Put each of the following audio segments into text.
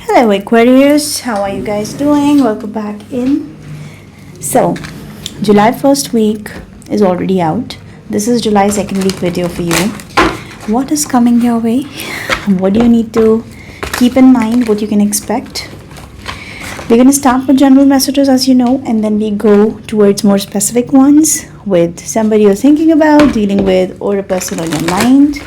Hello Aquarius, how are you guys doing? Welcome back in. So, July first week is already out. This is July second week video for you. What is coming your way? What do you need to keep in mind? What you can expect? We're going to start with general messages as you know, and then we go towards more specific ones with somebody you're thinking about, dealing with, or a person on your mind.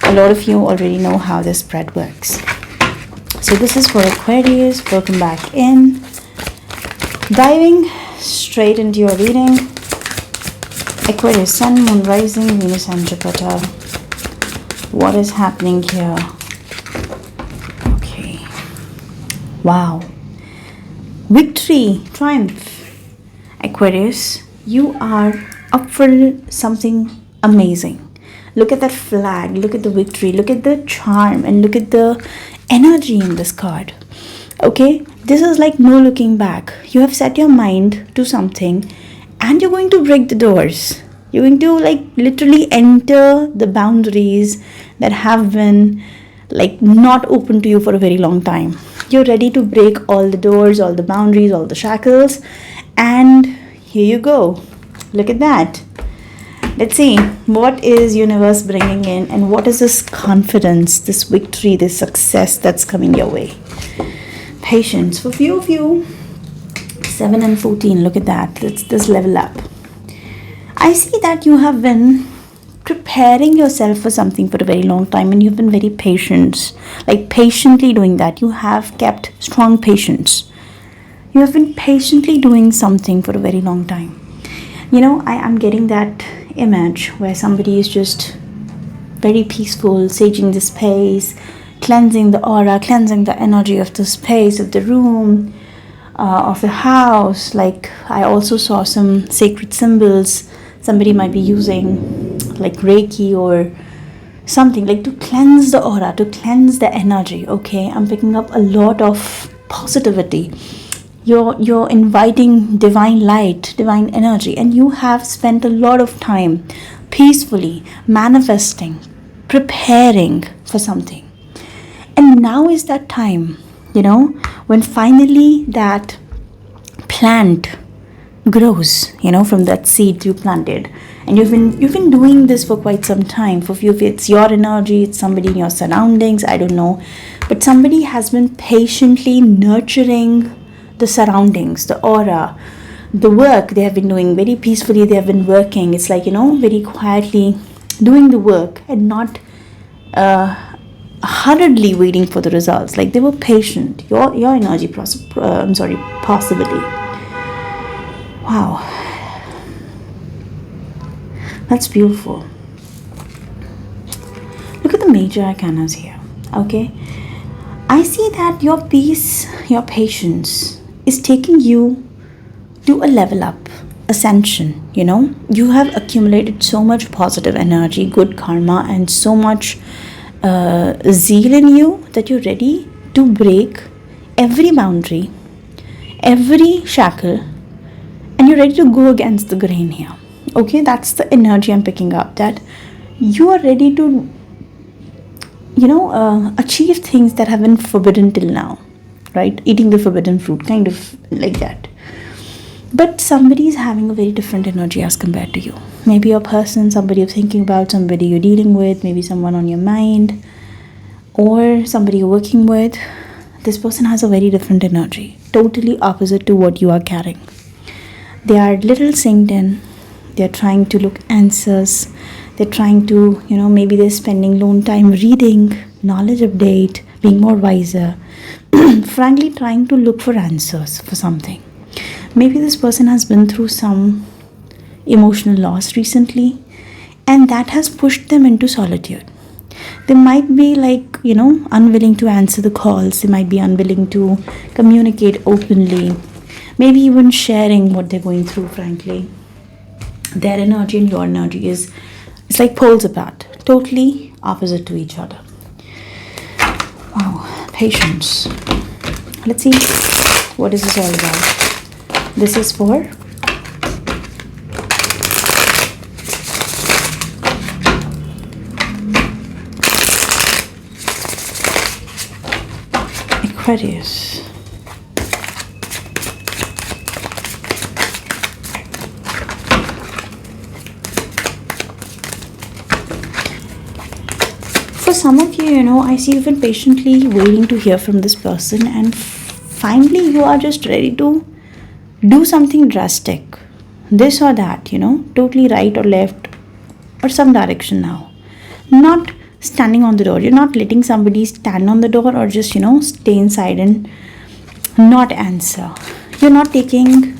A lot of you already know how this spread works. So this is for Aquarius. Welcome back in. Diving straight into your reading. Aquarius Sun, Moon Rising, Venus and Jupiter. What is happening here? Okay. Wow. Victory, triumph. Aquarius, you are up for something amazing. Look at that flag, look at the victory, look at the charm, and look at the energy in this card. Okay, this is like no looking back. You have set your mind to something and you're going to break the doors. You're going to like literally enter the boundaries that have been like not open to you for a very long time. You're ready to break all the doors, all the boundaries, all the shackles, and here you go. Look at that. Let's see what is universe bringing in, and what is this confidence, this victory, this success that's coming your way. Patience for few of you. 7 and 14, look at that. Let's this level up. I see that you have been preparing yourself for something for a very long time, and you've been very patient, like patiently doing that. You have kept strong patience. You have been patiently doing something for a very long time. You know, I am getting that image where somebody is just very peaceful, saging the space, cleansing the aura, cleansing the energy of the space, of the room, of the house. Like I also saw some sacred symbols somebody might be using, like Reiki or something, like to cleanse the aura, to cleanse the energy. Okay, I'm picking up a lot of positivity. You're inviting divine light, divine energy, and you have spent a lot of time peacefully manifesting, preparing for something. And now is that time, you know, when finally that plant grows, you know, from that seed you planted. And you've been doing this for quite some time. For few, if it's your energy, it's somebody in your surroundings, I don't know, but somebody has been patiently nurturing the surroundings, the aura, the work they have been doing very peacefully. They have been working. It's like, you know, very quietly doing the work and not hurriedly waiting for the results. Like they were patient. Your energy, possibly. Wow, that's beautiful. Look at the major arcanas here. Okay, I see that your peace, your patience is taking you to a level up, ascension. You know, you have accumulated so much positive energy, good karma, and so much zeal in you that you're ready to break every boundary, every shackle, and you're ready to go against the grain here. Okay, that's the energy I'm picking up, that you are ready to, you know, achieve things that have been forbidden till now, right? Eating the forbidden fruit, kind of like that. But somebody is having a very different energy as compared to you. Maybe a person, somebody you're thinking about, somebody you're dealing with, maybe someone on your mind, or somebody you're working with. This person has a very different energy, totally opposite to what you are carrying. They are little synced in. They're trying to look answers. They're trying to, you know, maybe they're spending long time reading, knowledge update, being more wiser. Frankly, trying to look for answers for something. Maybe this person has been through some emotional loss recently, and that has pushed them into solitude. They might be like, you know, unwilling to answer the calls. They might be unwilling to communicate openly. Maybe even sharing what they're going through, frankly. Their energy and your energy it's like poles apart, totally opposite to each other. Wow, patience. Let's see, what is this all about? This is for Aquarius. For some of you, I see you've been patiently waiting to hear from this person, and finally you are just ready to do something drastic. This or that, totally right or left or some direction now. Not standing on the door. You're not letting somebody stand on the door or just, stay inside and not answer. You're not taking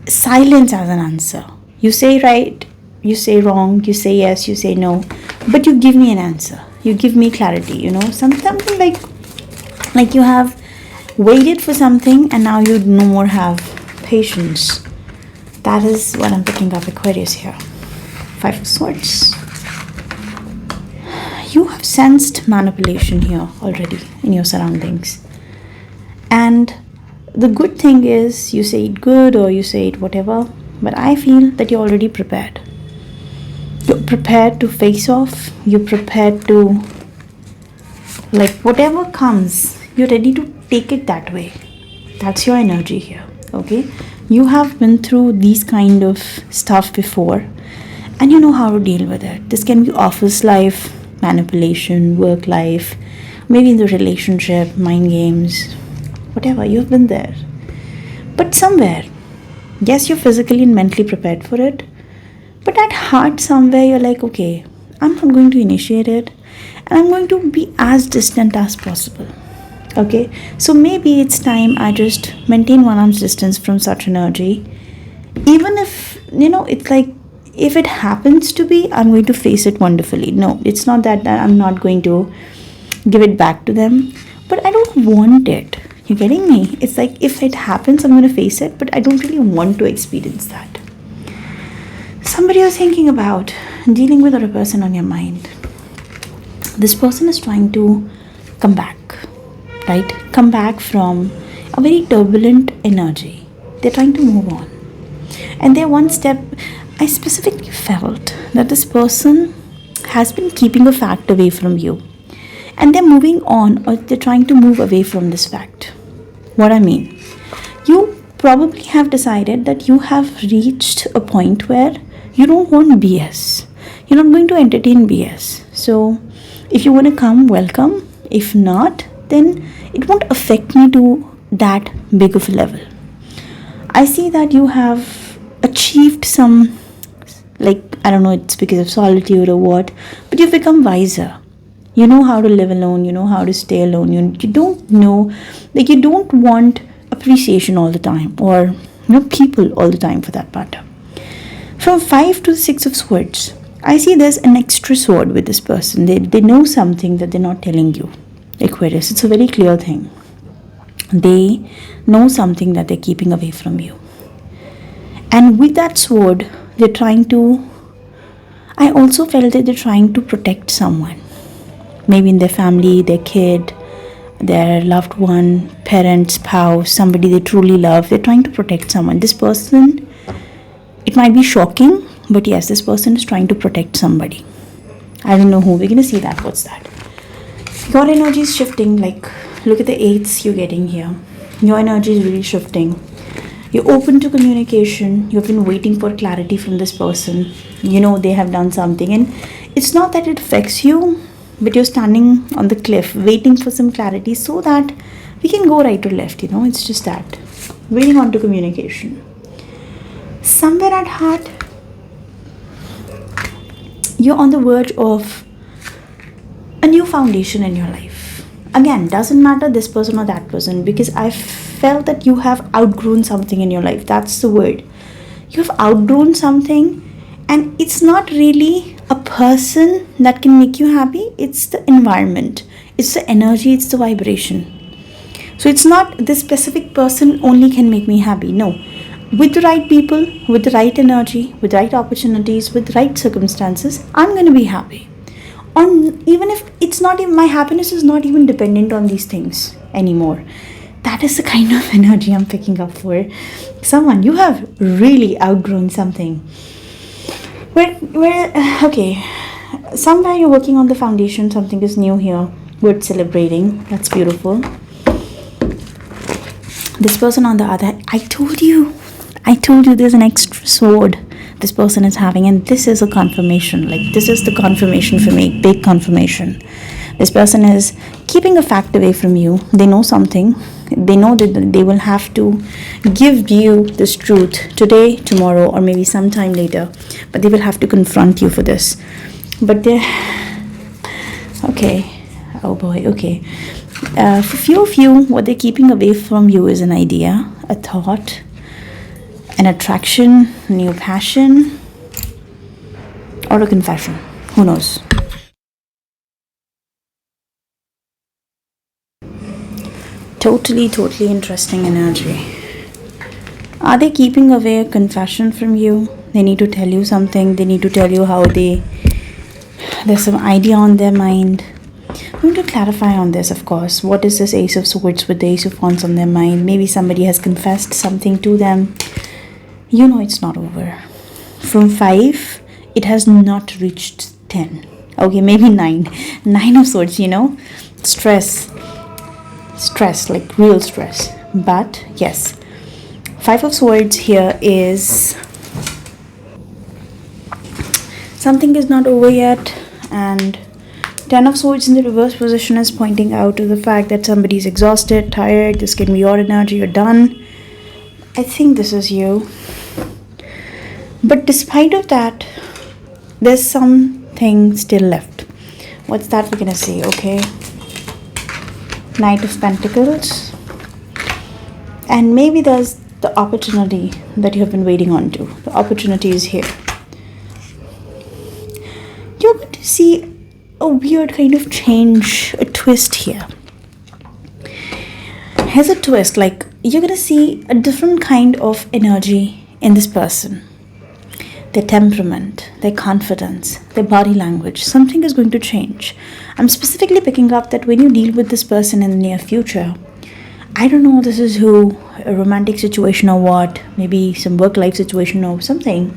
silence as an answer. You say right, you say wrong, you say yes, you say no, but you give me an answer. You give me clarity, something like you have waited for something and now you no more have patience. That is what I'm picking up, Aquarius, here. 5 of Swords. You have sensed manipulation here already in your surroundings. And the good thing is, you say it good or you say it whatever, but I feel that you're already prepared. You're prepared to face off. You're prepared to, whatever comes, you're ready to take it that way. That's your energy here, okay? You have been through these kind of stuff before and you know how to deal with it. This can be office life, manipulation, work life, maybe in the relationship, mind games, whatever. You've been there. But somewhere, yes, you're physically and mentally prepared for it, but at heart somewhere you're like, okay, I'm not going to initiate it and I'm going to be as distant as possible. Okay, so maybe it's time I just maintain 1 arm's distance from such energy. Even if, it's like, if it happens to be, I'm going to face it wonderfully. No, it's not that I'm not going to give it back to them, but I don't want it. You're getting me? It's like, if it happens, I'm going to face it, but I don't really want to experience that. Somebody you're thinking about dealing with, or a person on your mind. This person is trying to come back. Right? Come back from a very turbulent energy. They're trying to move on. And they're one step. I specifically felt that this person has been keeping a fact away from you. And they're moving on, or they're trying to move away from this fact. What I mean? You probably have decided that you have reached a point where you don't want BS. You're not going to entertain BS. So if you want to come, welcome. If not, then it won't affect me to that big of a level. I see that you have achieved some, I don't know, it's because of solitude or what, but you've become wiser. You know how to live alone, you know how to stay alone. You don't know, you don't want appreciation all the time, or people all the time for that matter. From 5 to 6 of Swords, I see there's an extra sword with this person. They know something that they're not telling you. Aquarius, it's a very clear thing. They know something that they're keeping away from you. And with that sword, they're trying to, I also felt that they're trying to protect someone. Maybe in their family, their kid, their loved one, parent, spouse, somebody they truly love. They're trying to protect someone. This person, it might be shocking, but yes, this person is trying to protect somebody. I don't know who. We're going to see that. What's that? Your energy is shifting. Look at the 8s you're getting here. Your energy is really shifting. You're open to communication. You've been waiting for clarity from this person. They have done something, and it's not that it affects you, but you're standing on the cliff waiting for some clarity so that we can go right or left. It's just that, waiting on to communication. Somewhere at heart, you're on the verge of a new foundation in your life. Again, doesn't matter this person or that person, because I felt that you have outgrown something in your life. That's the word. You've outgrown something, and it's not really a person that can make you happy. It's the environment, it's the energy, it's the vibration. So it's not this specific person only can make me happy. No, with the right people, with the right energy, with the right opportunities, with the right circumstances, I'm going to be happy. Even if it's not even, my happiness is not even dependent on these things anymore. That is the kind of energy I'm picking up for someone. You have really outgrown something. Okay, somewhere you're working on the foundation, something is new here. worth celebrating. That's beautiful. This person on the other hand, I told you there's an extra sword this person is having, and this is a confirmation. Like, this is the confirmation for me, big confirmation. This person is keeping a fact away from you. They know something. They know that they will have to give you this truth today, tomorrow, or maybe sometime later, but they will have to confront you for this. But they're okay. Oh boy, okay. For few of you, what they're keeping away from you is an idea, a thought, an attraction, new passion, or a confession. Who knows? Totally interesting energy. Are they keeping away a confession from you? They need to tell you something. They need to tell you how there's some idea on their mind. I'm going to clarify on this, of course. What is this Ace of Swords with the Ace of Wands on their mind? Maybe somebody has confessed something to them. You know it's not over. From 5, it has not reached 10. Okay, maybe 9. 9 of Swords, stress, like real stress. But yes, 5 of Swords here is something is not over yet, and 10 of Swords in the reverse position is pointing out to the fact that somebody is exhausted, tired. This can be your energy, you're done. I think this is you. But despite of that, there's something still left. What's that we're gonna see, okay? Knight of Pentacles. And maybe there's the opportunity that you have been waiting on to. The opportunity is here. You're going to see a weird kind of change, a twist here. Here's a twist, like you're going to see a different kind of energy in this person. Their temperament, their confidence, their body language, something is going to change. I'm specifically picking up that when you deal with this person in the near future, I don't know this is who, a romantic situation or what, maybe some work-life situation or something,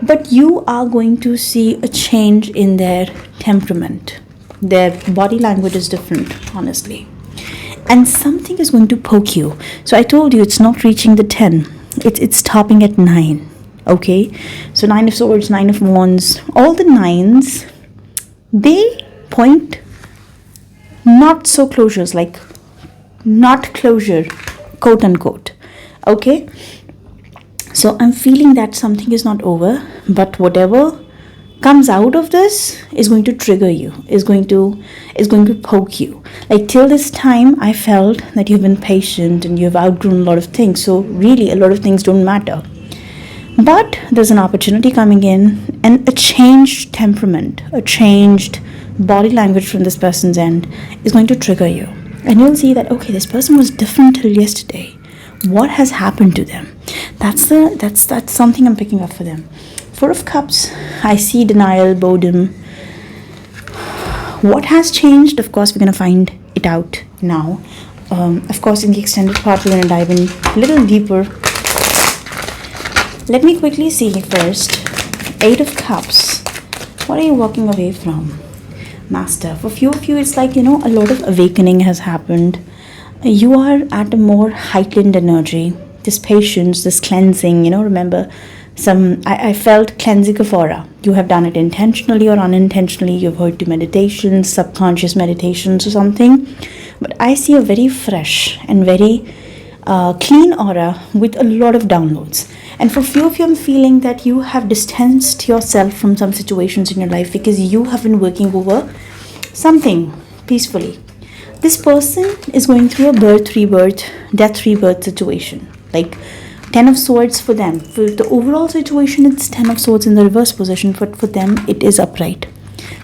but you are going to see a change in their temperament. Their body language is different, honestly. And something is going to poke you. So I told you it's not reaching the 10. It's stopping at 9. Okay, so 9 of Swords, 9 of Wands, all the 9s, they point not so closures, like not closure, quote unquote. Okay, so I'm feeling that something is not over, but whatever comes out of this is going to trigger you, is going to poke you. Like till this time, I felt that you've been patient and you've outgrown a lot of things. So really, a lot of things don't matter. But there's an opportunity coming in, and a changed temperament, a changed body language from this person's end is going to trigger you. And you'll see that, okay, this person was different till yesterday. What has happened to them? That's something I'm picking up for them. 4 of Cups, I see denial, boredom. What has changed? Of course, we're going to find it out now. Of course, in the extended part, we're going to dive in a little deeper. Let me quickly see first. 8 of Cups. What are you walking away from? Master. For few of you, it's like, a lot of awakening has happened. You are at a more heightened energy. This patience, this cleansing, remember, I felt cleansing of aura. You have done it intentionally or unintentionally. You've heard to meditations, subconscious meditations or something. But I see a very fresh and very clean aura with a lot of downloads. And for few of you, I'm feeling that you have distanced yourself from some situations in your life because you have been working over something peacefully. This person is going through a birth, rebirth, death, rebirth situation. Like 10 of Swords for them. For the overall situation, it's 10 of Swords in the reverse position. But for them, it is upright.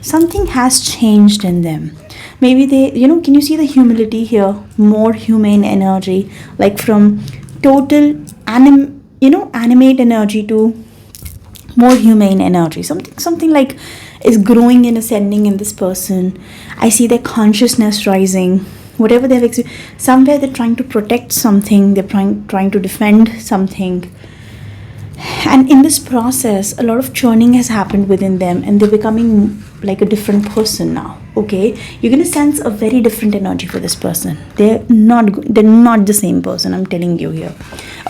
Something has changed in them. Maybe they, can you see the humility here? More humane energy. Like from total animate energy to more humane energy. Something like is growing and ascending in this person. I see their consciousness rising. Whatever they've experienced, somewhere they're trying to protect something. They're trying to defend something. And in this process, a lot of churning has happened within them, and they're becoming like a different person now. Okay, you're gonna sense a very different energy for this person. They're not the same person, I'm telling you here.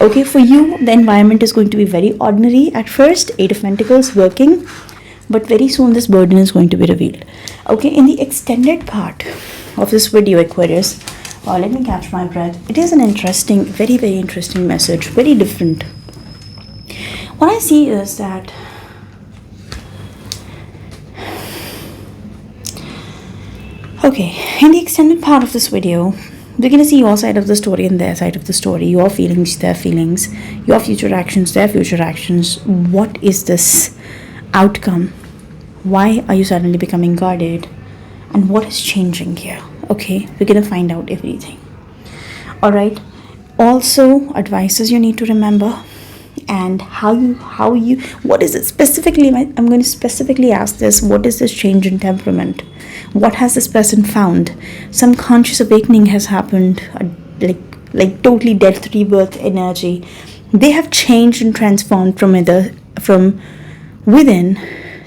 Okay, for you, the environment is going to be very ordinary at first. 8 of Pentacles working, but very soon this burden is going to be revealed. Okay, in the extended part of this video, Aquarius, let me catch my breath. It is an interesting, very, very interesting message, very different. What I see is that okay, in the extended part of this video, we're going to see your side of the story and their side of the story, your feelings, their feelings, your future actions, their future actions. What is this outcome? Why are you suddenly becoming guarded? And what is changing here? Okay, we're going to find out everything. All right. Also, advices you need to remember, and how you what is it specifically? I'm going to specifically ask this: what is this change in temperament? What has this person found? Some conscious awakening has happened, like totally death, rebirth energy. They have changed and transformed from within.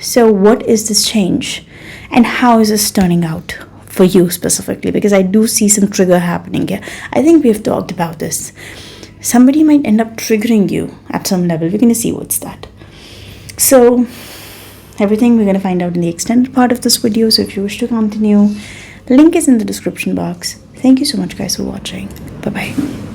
So what is this change, and how is this turning out for you specifically? Because I do see some trigger happening here. I think we have talked about this. Somebody might end up triggering you at some level. We're going to see what's that. So everything we're going to find out in the extended part of this video. So if you wish to continue, link is in the description box. Thank you so much, guys, for watching. Bye bye.